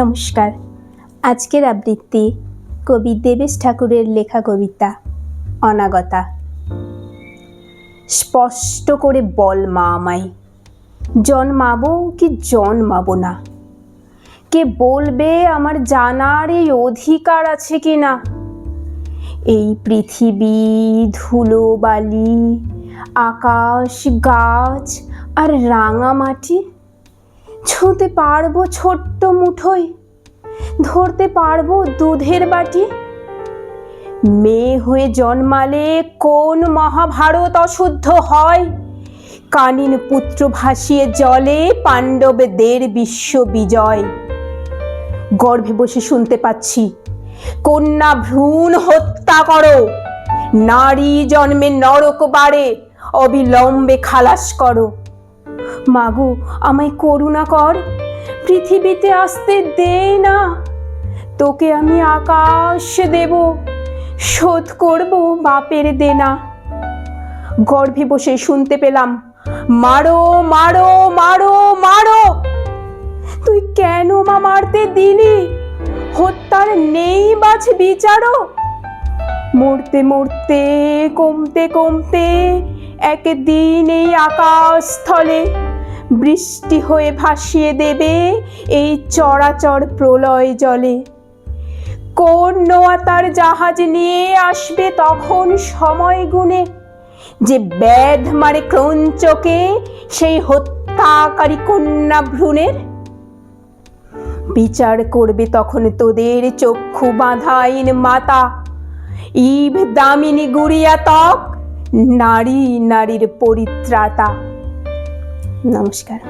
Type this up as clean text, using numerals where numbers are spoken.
নমস্কার। আজকের আবৃত্তি কবি দেবেশ ঠাকুরের লেখা কবিতা অনাগতা। স্পষ্ট করে বল মা আমায়, জন্মাবো কি জন্মাবো না? কে বলবে আমার জানার এই অধিকার আছে কি না? এই পৃথিবী, ধুলো বালি, আকাশ, গাছ আর রাঙা মাটি ছুঁতে পারবো ছোট্ট মুঠোয়, ধরতে পারবো দুধের বাটি? মেয়ে হয়ে জন্মালে কোন মহাভারত অশুদ্ধ হয়? কানিন পুত্র ভাসিয়ে জলে পাণ্ডবদের বিশ্ব বিজয়। গর্ভে বসে শুনতে পাচ্ছি কন্যা ভ্রূণ হত্যা করো, নারী জন্মে নরক বাড়ে, অবিলম্বে খালাস করো। মাগো আমায় করুণা কর, পৃথিবীতে আসতে দে না। তোকে আমি আকাশ দেব, শোধ করব বাপের দেনা। গর্ভে বসে শুনতে পেলাম মারো মারো মারো মারো। তুই কেন মা মারতে দিলি? হত্যার নেই বাছ বিচারো। মরতে মরতে কমতে কমতে একদিন এই আকাশ স্থলে বৃষ্টি হয়ে ভাসিয়ে দেবে এই চরাচর প্রলয় জলে। কোন নোয়া তার জাহাজ নিয়ে আসবে তখন সময় গুণে, যে ব্যাধ মারে ক্রঞ্চকে সেই হত্যাকারী কন্যা ভ্রূণের? বিচার করবে তখন তোদের চক্ষু বাঁধাইন মাতা, ইভ দামিনী গুড়িয়া ত্বক, নারী নারীর পরিত্রাতা। নমস্কার।